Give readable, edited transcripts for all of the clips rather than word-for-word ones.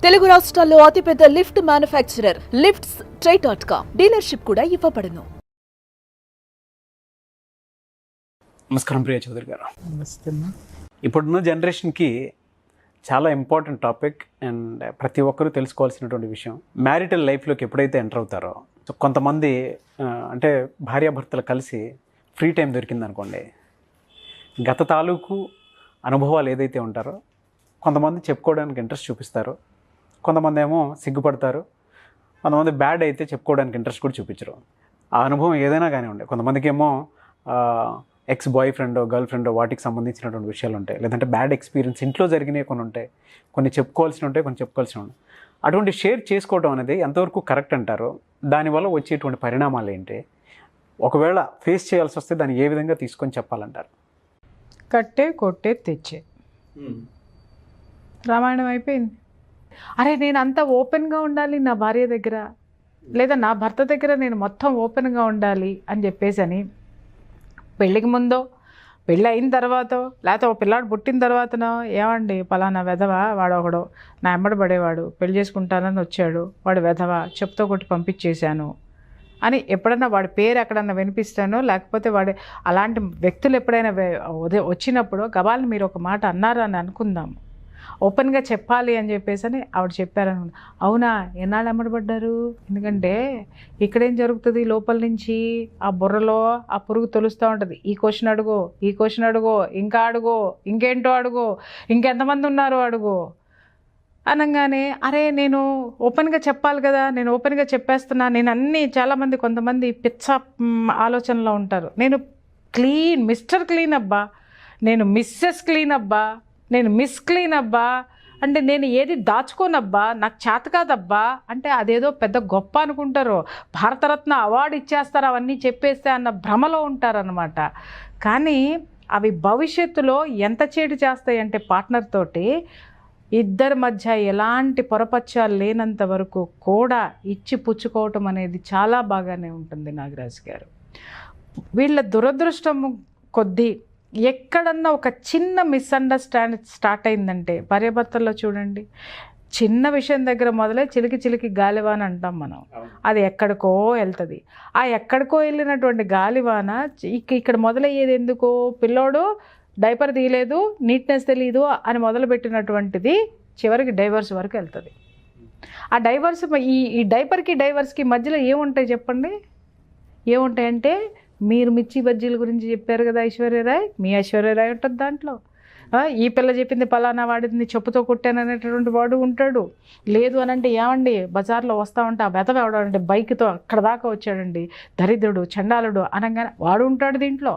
తెలుగు రాష్ట్రాల్లో అతిపెద్ద lift manufacturer lifts ట్రై.com dealership కూడా ఇవ్వబడును. నమస్కారం ప్రియ చౌదరి గారు. నమస్తే. ఇప్పుడున్న జనరేషన్కి చాలా ఇంపార్టెంట్ టాపిక్ అండ్ ప్రతి ఒక్కరూ తెలుసుకోవాల్సినటువంటి విషయం. మ్యారిటల్ లైఫ్లోకి ఎప్పుడైతే ఎంటర్ అవుతారో కొంతమంది అంటే భార్యాభర్తలు కలిసి ఫ్రీ టైం దొరికిందనుకోండి, గత తాలూకు అనుభవాలు ఏదైతే ఉంటారో కొంతమంది చెప్పుకోవడానికి ఇంట్రెస్ట్ చూపిస్తారు, కొంతమంది ఏమో సిగ్గుపడతారు, కొంతమంది బ్యాడ్ అయితే చెప్పుకోవడానికి ఇంట్రెస్ట్ కూడా చూపించరు. ఆ అనుభవం ఏదైనా కానివ్వండి, కొంతమందికి ఏమో ఎక్స్ బాయ్ ఫ్రెండో గర్ల్ ఫ్రెండో వాటికి సంబంధించినటువంటి విషయాలు ఉంటాయి, లేదంటే బ్యాడ్ ఎక్స్పీరియన్స్ ఇంట్లో జరిగినవి కొన్ని ఉంటాయి, కొన్ని చెప్పుకోవాల్సి ఉంటాయి, కొన్ని చెప్పుకోవాల్సి ఉంటాయి. అటువంటి షేర్ చేసుకోవడం అనేది ఎంతవరకు కరెక్ట్ అంటారు? దానివల్ల వచ్చేటువంటి పరిణామాలు ఏంటి? ఒకవేళ ఫేస్ చేయాల్సి వస్తే దాన్ని ఏ విధంగా తీసుకొని చెప్పాలంటారు? కట్టే కొట్టే తెచ్చే రామాయణం అయిపోయింది. అరే నేను అంతా ఓపెన్గా ఉండాలి నా భార్య దగ్గర, లేదా నా భర్త దగ్గర నేను మొత్తం ఓపెన్గా ఉండాలి అని చెప్పేసి అని పెళ్ళికి ముందో పెళ్ళి అయిన తర్వాతో లేకపోతే ఒక పిల్లాడు పుట్టిన తర్వాతనో ఏమండి పలానా వెధవ వాడు ఒకడు నా ఎమ్మడి పడేవాడు పెళ్లి చేసుకుంటానని వచ్చాడు, వాడు వెధవ చెప్తో కొట్టి పంపించేశాను అని ఎప్పుడన్నా వాడి పేరు ఎక్కడన్నా వినిపిస్తానో, లేకపోతే వాడి అలాంటి వ్యక్తులు ఎప్పుడైనా వచ్చినప్పుడు గబాల్ని మీరు ఒక మాట అన్నారు అని అనుకుందాము, ఓపెన్గా చెప్పాలి అని చెప్పేసి అని ఆవిడ చెప్పారనుకుంది. అవునా, ఎన్నాళ్ళు ఎమ్మడబడ్డారు? ఎందుకంటే ఇక్కడేం జరుగుతుంది, లోపల నుంచి ఆ బుర్రలో ఆ పురుగు తొలుస్తూ ఉంటుంది. ఈ క్వశ్చన్ అడుగు, ఈ క్వశ్చన్ అడుగు, ఇంకా అడుగు, ఇంకేంటో అడుగు, ఇంకెంతమంది ఉన్నారు అడుగు అనగానే అరే నేను ఓపెన్గా చెప్పాలి కదా, నేను ఓపెన్గా చెప్పేస్తున్నా, నేను అన్నీ చాలామంది కొంతమంది పిచ్చ ఆలోచనలో ఉంటారు. నేను క్లీన్, మిస్టర్ క్లీన్ అబ్బా, నేను మిస్సెస్ క్లీన్ అబ్బా, నేను మిస్ క్లీన్ అబ్బా, అంటే నేను ఏది దాచుకోనబ్బా, నాకు చేత కాదబ్బా అంటే అదేదో పెద్ద గొప్ప అనుకుంటారు. భారతరత్న అవార్డు ఇచ్చేస్తారు అవన్నీ చెప్పేస్తే అన్న భ్రమలో ఉంటారనమాట. కానీ అవి భవిష్యత్తులో ఎంత చేటు చేస్తాయి అంటే పార్ట్నర్ తోటి ఇద్దరి మధ్య ఎలాంటి పొరపచ్చాలు లేనంత వరకు కూడా ఇచ్చి పుచ్చుకోవటం అనేది చాలా బాగానే ఉంటుంది. నాగరాజు గారు, వీళ్ళ దురదృష్టం కొద్దీ ఎక్కడన్నా ఒక చిన్న మిస్అండర్స్టాండ్ స్టార్ట్ అయిందంటే భార్యాభర్తల్లో చూడండి, చిన్న విషయం దగ్గర మొదలై చిలికి చిలికి గాలివాన అంటాం మనం, అది ఎక్కడికో వెళ్తుంది. ఆ ఎక్కడికో వెళ్ళినటువంటి గాలివాన ఇక్కడ మొదలయ్యేది ఎందుకో, పిల్లోడు డైపర్ తీయలేదు, నీట్నెస్ తెలియదు అని మొదలుపెట్టినటువంటిది చివరికి డైవర్స్ వరకు వెళ్తుంది. ఆ డైవర్స్ ఈ డైపర్కి డైవర్స్కి మధ్యలో ఏముంటాయి చెప్పండి? ఏముంటాయంటే మీరు మిర్చి బజ్జీల గురించి చెప్పారు కదా ఐశ్వర్యరాయ్, మీ ఐశ్వర్యరాయ్ ఉంటుంది దాంట్లో. ఈ పిల్ల చెప్పింది పలానా వాడిని చెప్పుతో కొట్టాను అనేటటువంటి వాడు ఉంటాడు. లేదు అని అంటే ఏమండి బజార్లో వస్తూ ఉంటే ఆ వెతవ ఎవడంటే బైక్తో అక్కడ దాకా వచ్చాడండి, దరిద్రుడు చండాలుడు అనగానే వాడు ఉంటాడు దీంట్లో.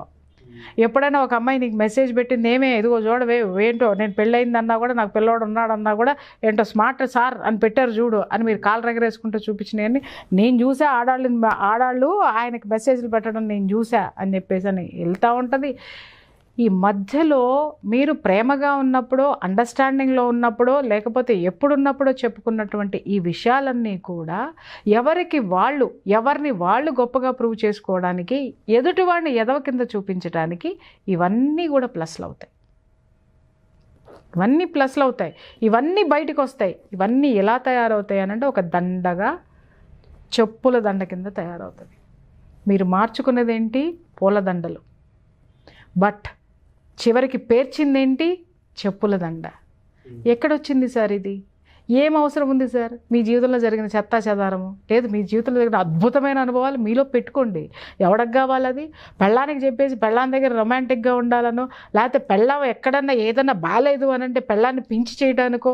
ఎప్పుడైనా ఒక అమ్మాయి నీకు మెసేజ్ పెట్టింది, ఏమే ఇదిగో చూడవే ఏంటో నేను పెళ్ళయిందన్నా కూడా నాకు పిల్లోడు ఉన్నాడన్నా కూడా ఏంటో స్మార్ట్ సార్ అని పెట్టారు చూడు అని మీరు కాలు రగరేసుకుంటూ చూపించినాయని నేను చూసా. ఆడాళ్ళు ఆయనకి మెసేజ్లు పెట్టడం నేను చూసా అని చెప్పేసి అని వెళ్తూ ఉంటుంది. ఈ మధ్యలో మీరు ప్రేమగా ఉన్నప్పుడో అండర్స్టాండింగ్లో ఉన్నప్పుడో లేకపోతే ఎప్పుడున్నప్పుడో చెప్పుకున్నటువంటి ఈ విషయాలన్నీ కూడా ఎవరిని వాళ్ళు గొప్పగా ప్రూవ్ చేసుకోవడానికి, ఎదుటివాడిని ఎదవ కింద చూపించడానికి ఇవన్నీ కూడా ప్లస్లు అవుతాయి. ఇవన్నీ ప్లస్లు అవుతాయి, ఇవన్నీ బయటకు వస్తాయి. ఇవన్నీ ఎలా తయారవుతాయి అని అంటే ఒక దండగా, చెప్పుల దండ కింద తయారవుతుంది. మీరు మార్చుకునేది ఏంటి? పూలదండలు. బట్ చివరికి పేర్చిందేంటి? చెప్పుల దండ. ఎక్కడొచ్చింది సార్ ఇది? ఏం అవసరం ఉంది సార్? మీ జీవితంలో జరిగిన చెత్తా చెదారము లేదు, మీ జీవితంలో జరిగిన అద్భుతమైన అనుభవాలు మీలో పెట్టుకోండి. ఎవరికి కావాలి అది? పెళ్ళానికి చెప్పేసి పెళ్ళాని దగ్గర రొమాంటిక్గా ఉండాలనో, లేకపోతే పెళ్ళాం ఎక్కడన్నా ఏదన్నా బాగాలేదు అని అంటే పెళ్ళాన్ని పించి చేయడానికో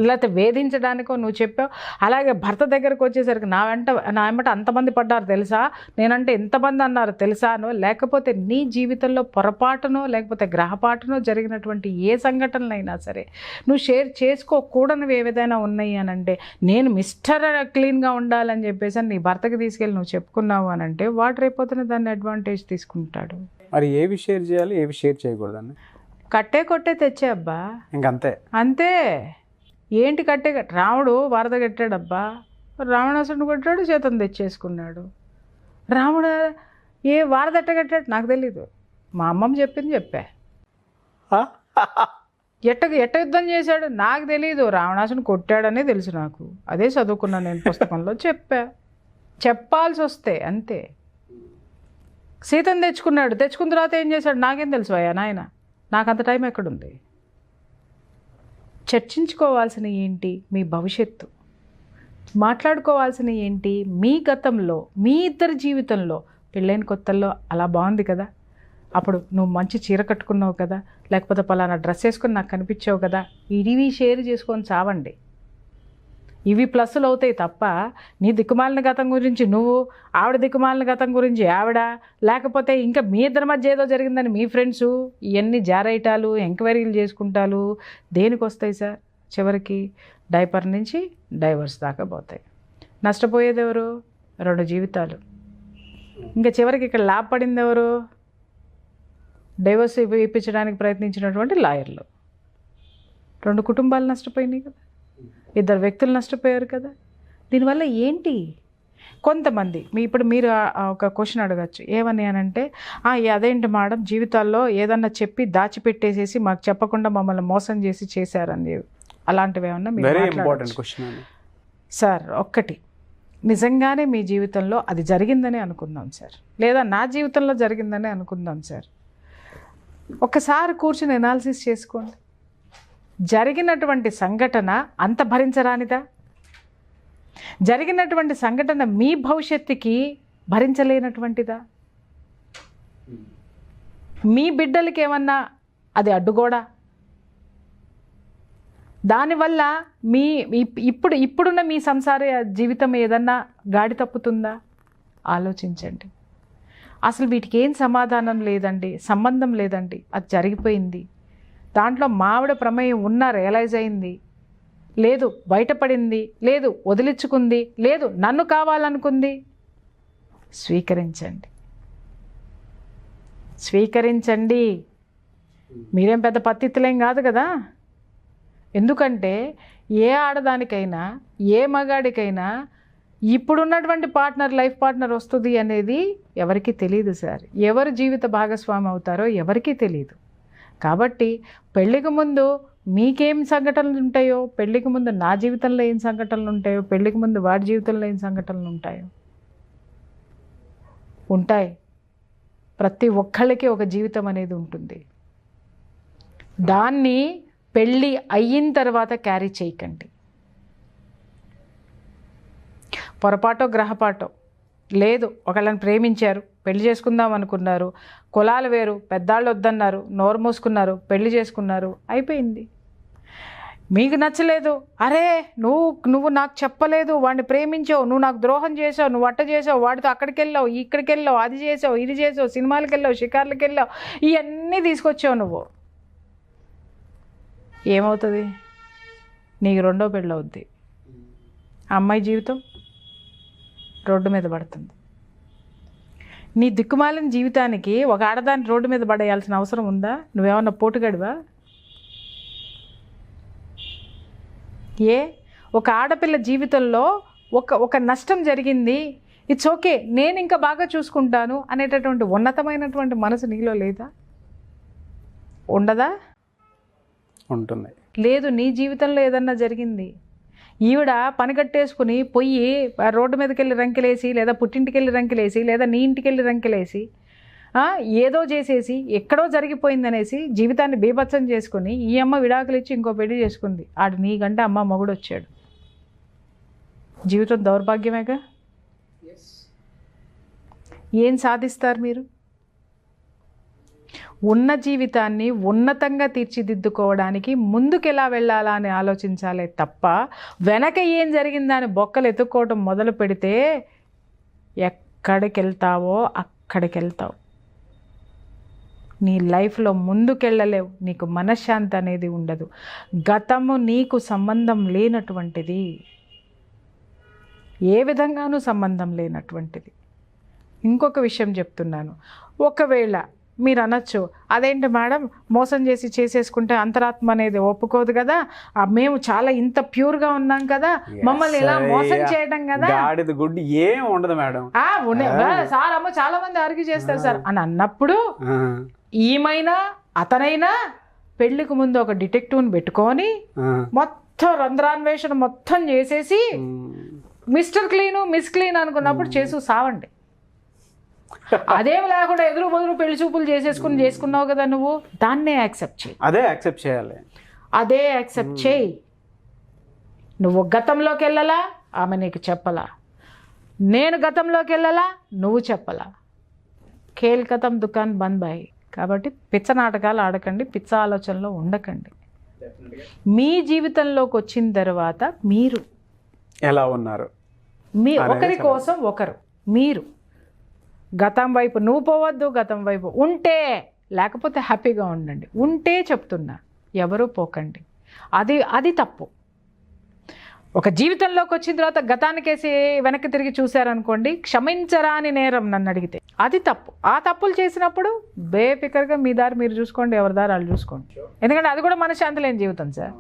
లేకపోతే వేధించడానికో నువ్వు చెప్పావు. అలాగే భర్త దగ్గరకు వచ్చేసరికి నా వెంట అంతమంది పడ్డారు తెలుసా, నేనంటే ఎంతమంది అన్నారు తెలుసానో, లేకపోతే నీ జీవితంలో పొరపాటునో లేకపోతే గ్రహపాటునో జరిగినటువంటి ఏ సంఘటనలైనా సరే నువ్వు షేర్ చేసుకోకూడనివి ఏదైనా ఉన్నాయి అని అంటే, నేను మిస్టర్ క్లీన్గా ఉండాలని చెప్పేసి నీ భర్తకి తీసుకెళ్ళి నువ్వు చెప్పుకున్నావు అని అంటే వాడు రేపోతున్న దాన్ని అడ్వాంటేజ్ తీసుకుంటాడు. మరి ఏవి షేర్ చేయాలి, ఏవి షేర్ చేయకూడదని? కట్టే కొట్టే తెచ్చే అబ్బా, ఇంకంతే. అంతే. ఏంటి కట్టే? రాముడు వరద కట్టాడబ్బా, రావణాసురుడు కొట్టాడు, చేతం తెచ్చేసుకున్నాడు. రాముడు వరద ఎట్ట కట్టాడు నాకు తెలీదు, మా అమ్మమ్మ చెప్పింది చెప్పా. ఎట్ట యుద్ధం చేశాడు నాకు తెలియదు, రావణాసుని కొట్టాడనే తెలుసు నాకు, అదే చదువుకున్నాను నేను పుస్తకంలో, చెప్పాల్సి వస్తే అంతే. సీతను తెచ్చుకున్న తర్వాత ఏం చేశాడు నాకేం తెలుసు అయ్యా నాయన, నాకు అంత టైం ఎక్కడుంది. చర్చించుకోవాల్సిన ఏంటి మీ భవిష్యత్తు, మాట్లాడుకోవాల్సిన ఏంటి మీ గతంలో, మీ ఇద్దరి జీవితంలో. పెళ్ళైన కొత్తల్లో అలా బాగుంది కదా, అప్పుడు నువ్వు మంచి చీర కట్టుకున్నావు కదా, లేకపోతే పలానా డ్రెస్ వేసుకొని నాకు కనిపించావు కదా, ఇవి షేర్ చేసుకొని చావండి. ఇవి ప్లస్సులు అవుతాయి తప్ప నీ దిక్కుమాలిన గతం గురించి నువ్వు, ఆవిడ దిక్కుమాలిన గతం గురించి ఆవిడ, లేకపోతే ఇంకా మీ ఇద్దరి మధ్య ఏదో జరిగిందని మీ ఫ్రెండ్సు, ఇవన్నీ జారైటాలు ఎంక్వైరీలు చేసుకుంటాలు దేనికి వస్తాయి సార్? చివరికి డైపర్ నుంచి డైవర్స్ దాకా పోతాయి. నష్టపోయేది ఎవరు? 2 జీవితాలు. ఇంకా చివరికి ఇక్కడ లాభపడింది ఎవరు? డైవర్స్ ఇప్పించడానికి ప్రయత్నించినటువంటి లాయర్లు. 2 కుటుంబాలు నష్టపోయినాయి కదా, 2 వ్యక్తులు నష్టపోయారు కదా. దీనివల్ల ఏంటి? కొంతమంది ఇప్పుడు మీరు ఒక క్వశ్చన్ అడగచ్చు, ఏమని అనంటే, అదేంటి మేడం జీవితాల్లో ఏదన్నా చెప్పి దాచిపెట్టేసేసి మాకు చెప్పకుండా మమ్మల్ని మోసం చేసి చేశారని, అలాంటివి ఏమన్నా మీరు సార్? ఒక్కటి, నిజంగానే మీ జీవితంలో అది జరిగిందని అనుకుందాం సార్, లేదా నా జీవితంలో జరిగిందని అనుకుందాం సార్. ఒక్కసారి కూర్చుని ఎనాలిసిస్ చేసుకోండి. జరిగినటువంటి సంఘటన అంత భరించరానిదా? జరిగినటువంటి సంఘటన మీ భవిష్యత్తుకి భరించలేనటువంటిదా? మీ బిడ్డలకి ఏమన్నా అది అడ్డుగోడా? దానివల్ల మీ ఇప్పుడున్న మీ సంసార జీవితం ఏదన్నా గాడి తప్పుతుందా? ఆలోచించండి. అసలు వీటికి ఏం సమాధానం లేదండి, సంబంధం లేదండి, అది జరిగిపోయింది. దాంట్లో మావిడ ప్రమేయం ఉన్నా రియలైజ్ అయింది, లేదు బయటపడింది, లేదు వదిలించుకుంది, లేదు నన్ను కావాలనుకుంది. స్వీకరించండి. మీరేం పెద్ద పత్తిత్తులేం కాదు కదా. ఎందుకంటే ఏ ఆడదానికైనా ఏ మగాడికైనా ఇప్పుడున్నటువంటి లైఫ్ పార్ట్నర్ వస్తుంది అనేది ఎవరికీ తెలియదు సార్. ఎవరు జీవిత భాగస్వామి అవుతారో ఎవరికీ తెలియదు. కాబట్టి పెళ్ళికి ముందు మీకేం సంఘటనలు ఉంటాయో, పెళ్ళికి ముందు నా జీవితంలో ఏం సంఘటనలు ఉంటాయో, పెళ్ళికి ముందు వాడి జీవితంలో ఏం సంఘటనలు ఉంటాయి. ప్రతి ఒక్కళ్ళకి ఒక జీవితం అనేది ఉంటుంది. దాన్ని పెళ్ళి అయిన తర్వాత క్యారీ చేయకండి. పొరపాటో గ్రహపాటో లేదు, ఒకళ్ళని ప్రేమించారు, పెళ్లి చేసుకుందాం అనుకున్నారు, కులాలు వేరు, పెద్దాళ్ళు వద్దన్నారు, నోరు మూసుకున్నారు, పెళ్లి చేసుకున్నారు, అయిపోయింది. మీకు నచ్చలేదు, అరే నువ్వు నాకు చెప్పలేదు, వాడిని ప్రేమించావు, నువ్వు నాకు ద్రోహం చేసావు, నువ్వు అట్ట చేసావు, వాడితో అక్కడికి వెళ్ళావు, ఇక్కడికి వెళ్ళావు, అది చేసావు, ఇది చేసావు, సినిమాలకు వెళ్ళావు, షికార్లకు వెళ్ళావు, ఇవన్నీ తీసుకొచ్చావు నువ్వు. ఏమవుతుంది? నీకు 2వ పెళ్ళి అవుద్ది. అమ్మాయి జీవితం రోడ్డు మీద పడుతుంది. నీ దిక్కుమాలిన జీవితానికి ఒక ఆడదాన్ని రోడ్డు మీద పడేయాల్సిన అవసరం ఉందా? నువ్వేమన్నా పోటుగడివా? ఒక ఆడపిల్ల జీవితంలో ఒక నష్టం జరిగింది, ఇట్స్ ఓకే, నేను ఇంకా బాగా చూసుకుంటాను అనేటటువంటి ఉన్నతమైనటువంటి మనసు నీలో లేదా? ఉండదా? ఉంటుంది. లేదు. నీ జీవితంలో ఏదన్నా జరిగింది, ఈవిడ పని కట్టేసుకుని పొయ్యి రోడ్డు మీదకి వెళ్ళి రంకెలేసి, లేదా పుట్టింటికి వెళ్ళి రంకెలేసి, లేదా నీ ఇంటికి వెళ్ళి రంకెలేసి, ఏదో చేసేసి ఎక్కడో జరిగిపోయిందనేసి జీవితాన్ని బీభత్సం చేసుకుని ఈ అమ్మ విడాకులు ఇచ్చి ఇంకో పెళ్లి చేసుకుంది. ఆడు నీకంటే అమ్మ మొగుడు వచ్చాడు. జీవితం దౌర్భాగ్యమేగా. ఏం సాధిస్తారు మీరు? ఉన్న జీవితాన్ని ఉన్నతంగా తీర్చిదిద్దుకోవడానికి ముందుకు ఎలా వెళ్ళాలా అని ఆలోచించాలే తప్ప వెనక ఏం జరిగిందని బొక్కలు ఎత్తుక్కోవడం మొదలు పెడితే ఎక్కడికి వెళ్తావో అక్కడికి వెళ్తావు. నీ లైఫ్లో ముందుకెళ్ళలేవు, నీకు మనశ్శాంతి అనేది ఉండదు. గతము నీకు సంబంధం లేనటువంటిది, ఏ విధంగానూ సంబంధం లేనటువంటిది. ఇంకొక విషయం చెప్తున్నాను, ఒకవేళ మీరు అనొచ్చు, అదేంటి మేడం మోసం చేసి చేసేసుకుంటే అంతరాత్మ అనేది ఒప్పుకోదు కదా, మేము చాలా ఇంత ప్యూర్గా ఉన్నాం కదా, మమ్మల్ని ఇలా మోసం చేయడం కదా, గుడ్డి ఏం ఉండదు మేడం. సార్ అమ్మ చాలా మంది ఆర్గ్యూ చేస్తారు సార్ అని అన్నప్పుడు, ఈమైనా అతనైనా పెళ్లికి ముందు ఒక డిటెక్టివ్ని పెట్టుకొని మొత్తం రంధ్రాన్వేషణ మొత్తం చేసేసి మిస్టర్ క్లీను మిస్ క్లీన్ అనుకున్నప్పుడు చేసు సావండి. అదేం లేకుండా ఎదురు బదురు పెళ్లి చూపులు చేసుకున్నావు కదా నువ్వు, దాన్నే యాక్సెప్ట్ చేయి. అదే యాక్సెప్ట్ చేయాలి. అదే యాక్సెప్ట్ చేయి. నువ్వు గతంలోకి వెళ్ళలా, ఆమె నీకు చెప్పలా. నేను గతంలోకి వెళ్ళలా, నువ్వు చెప్పలా. ఖేల్ ఖతం దుకాన్ బంద్ బాయ్. కాబట్టి పిచ్చ నాటకాలు ఆడకండి, పిచ్చ ఆలోచనలో ఉండకండి. మీ జీవితంలోకి వచ్చిన తర్వాత మీరు ఎలా ఉన్నారు, మీ ఒకరి కోసం ఒకరు, మీరు గతం వైపు నువ్వు పోవద్దు, గతం వైపు ఉంటే, లేకపోతే హ్యాపీగా ఉండండి. ఉంటే చెప్తున్నా, ఎవరూ పోకండి. అది తప్పు. ఒక జీవితంలోకి వచ్చిన తర్వాత గతానికేసి వెనక్కి తిరిగి చూశారనుకోండి, క్షమించరాని నేరం నన్ను అడిగితే, అది తప్పు. ఆ తప్పులు చేసినప్పుడు బేఫికర్గా మీ దారి మీరు చూసుకోండి, ఎవరి దారి వాళ్ళు చూసుకోండి. ఎందుకంటే అది కూడా మనశ్శాంతి లేని జీవితం సార్.